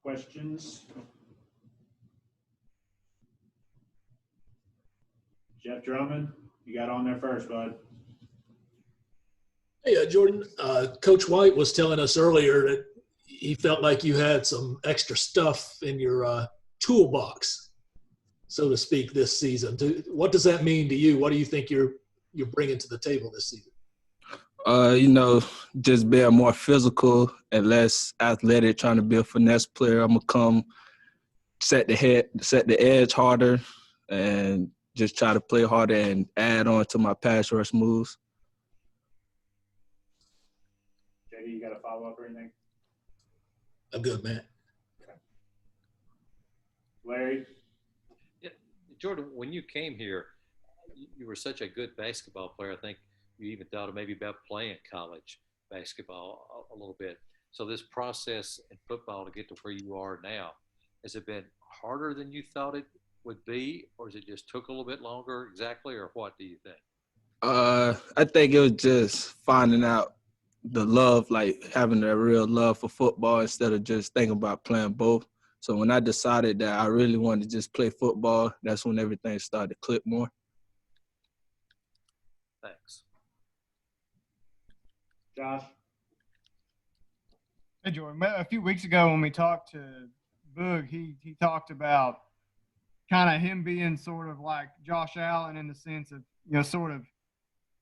Questions? Jeff Drummond, you got on there first, bud. Hey, Jordan, Coach White was telling us earlier that he felt like you had some extra stuff in your toolbox, so to speak, this season. What does that mean to you? What do you think you're bringing to the table this season? Just being more physical and less athletic, trying to be a finesse player. I'm going to come set the edge harder and just try to play harder and add on to my pass rush moves. JD, you got a follow-up or anything? I'm good, man. Okay. Larry? Yeah, Jordan, when you came here, you were such a good basketball player. I think you even thought of maybe about playing college basketball a little bit. So this process in football to get to where you are now, has it been harder than you thought it would be, or is it just took a little bit longer exactly, or what do you think? I think it was just finding out the love, like having a real love for football instead of just thinking about playing both. So when I decided that I really wanted to just play football, that's when everything started to click more. Thanks. Josh? Hey, Jordan. A few weeks ago when we talked to Boog, he talked about kind of him being sort of like Josh Allen in the sense of, sort of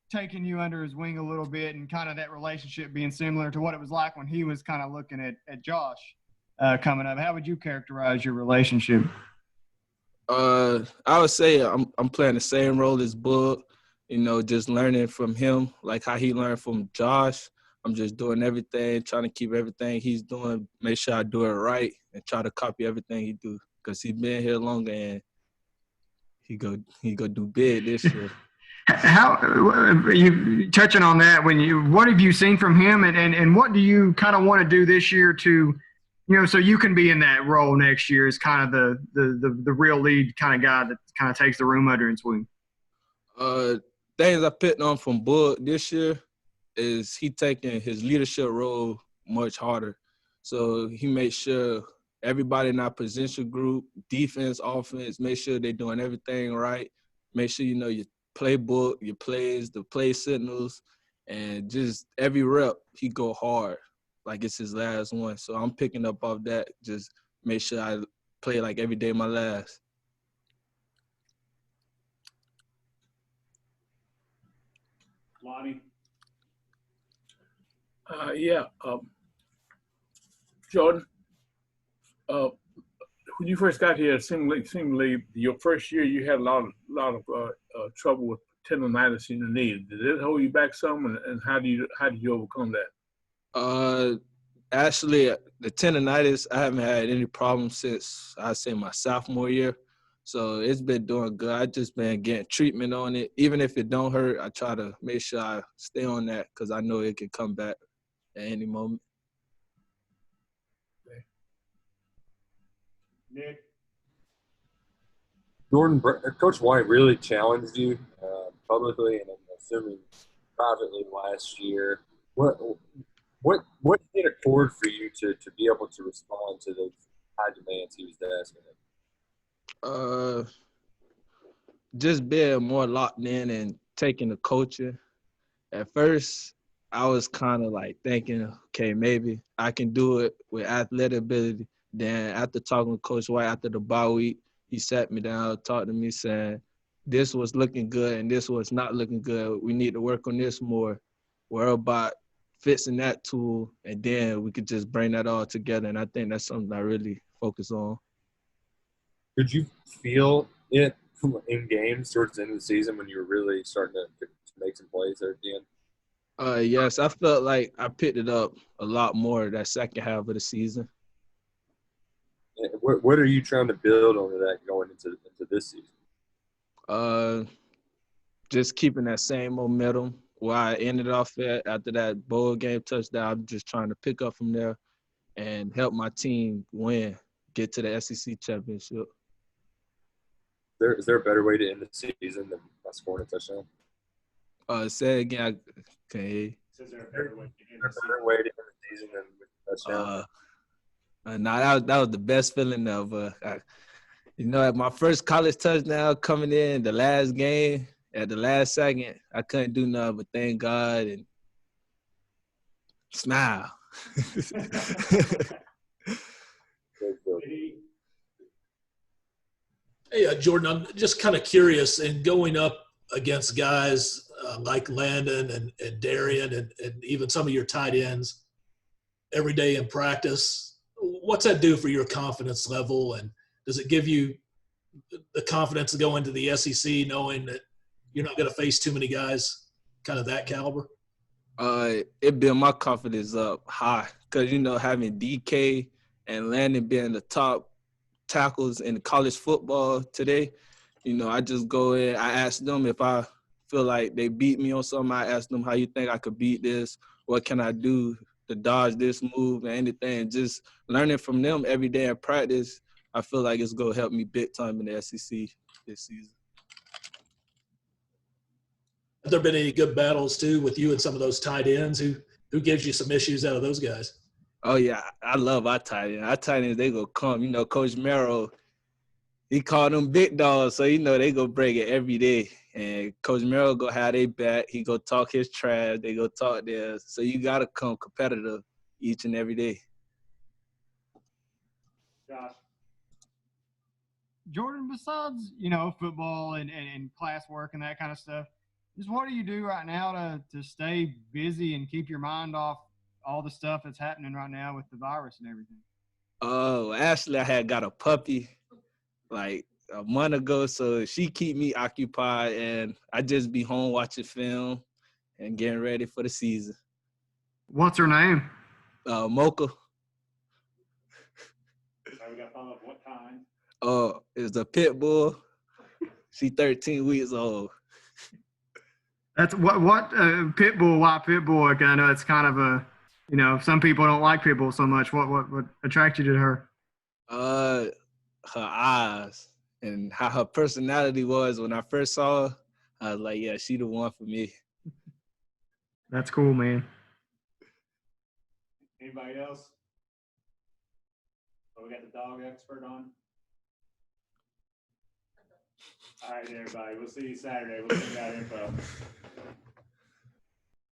taking you under his wing a little bit and kind of that relationship being similar to what it was like when he was kind of looking at Josh coming up. How would you characterize your relationship? I would say I'm playing the same role as Boog, just learning from him, like how he learned from Josh. I'm just doing everything, trying to keep everything he's doing, make sure I do it right, and try to copy everything he do. Because he's been here longer and he go do big this year. How you touching on that? What have you seen from him, and what do you kind of want to do this year to, so you can be in that role next year as kind of the real lead kind of guy that kind of takes the room under his wing? Things I picked on from Boog this year is he taking his leadership role much harder. So he makes sure everybody in our position group, defense, offense, make sure they're doing everything right. Make sure your playbook, your plays, the play signals, and just every rep he go hard like it's his last one. So I'm picking up off that. Just make sure I play like every day my last. Lonnie? Jordan, when you first got here, seemingly your first year you had a lot of trouble with tendonitis in your knee. Did it hold you back some, and how did you overcome that? Actually, the tendonitis, I haven't had any problems since I'd say my sophomore year. So it's been doing good. I just been getting treatment on it. Even if it don't hurt, I try to make sure I stay on that because I know it can come back at any moment. Okay. Nick? Jordan, Coach White really challenged you publicly and I'm assuming privately last year. What hit a chord for you to be able to respond to those high demands he was asking? Just being more locked in and taking the coaching. At first, I was kind of like thinking, okay, maybe I can do it with athletic ability. Then after talking with Coach White after the bye week, he sat me down, talked to me saying, this was looking good and this was not looking good. We need to work on this more. Worry about fixing that tool, and then we could just bring that all together. And I think that's something I really focus on. Could you feel it in games towards the end of the season when you were really starting to make some plays there at the end? Yes, I felt like I picked it up a lot more that second half of the season. What are you trying to build on that going into this season? Just keeping that same momentum where I ended off at after that bowl game touchdown. I'm just trying to pick up from there and help my team win, get to the SEC championship. Is there a better way to end the season than by scoring a touchdown? Say again. Okay. Is there a better way to end the season than with a touchdown? Nah, that was the best feeling ever. At my first college touchdown coming in the last game, at the last second, I couldn't do nothing but thank God and smile. Hey, Jordan, I'm just kind of curious, in going up against guys like Landon and Darian and even some of your tight ends every day in practice, what's that do for your confidence level? And does it give you the confidence to go into the SEC knowing that you're not going to face too many guys kind of that caliber? It built my confidence up high because, having DK and Landon being the top tackles in college football today, I just go in, I ask them if I feel like they beat me on something. I ask them, how you think I could beat this? What can I do to dodge this move and anything? Just learning from them every day in practice, I feel like it's going to help me big time in the SEC this season. Have there been any good battles, too, with you and some of those tight ends? Who gives you some issues out of those guys? Oh, yeah, I love our tight ends. Our tight ends, they go come. Coach Merrill, he called them big dogs, so they go break it every day. And Coach Merrill go have their back. He go talk his trash. They go talk theirs. So you got to come competitive each and every day. Josh. Jordan, besides, football and classwork and that kind of stuff, just what do you do right now to stay busy and keep your mind off all the stuff that's happening right now with the virus and everything? Oh, actually, I had got a puppy like a month ago, so she keep me occupied, and I just be home watching film and getting ready for the season. What's her name? Mocha. Sorry, we got to follow up. What kind? It's a pit bull. She 13 weeks old. That's what pit bull. Why pit bull? I know it's kind of a, some people don't like pit bull so much. What attracted you to her? Her eyes and how her personality was when I first saw her. I was like, yeah, she the one for me. That's cool, man. Anybody else? Oh, we got the dog expert on. All right, everybody. We'll see you Saturday. We'll send that info.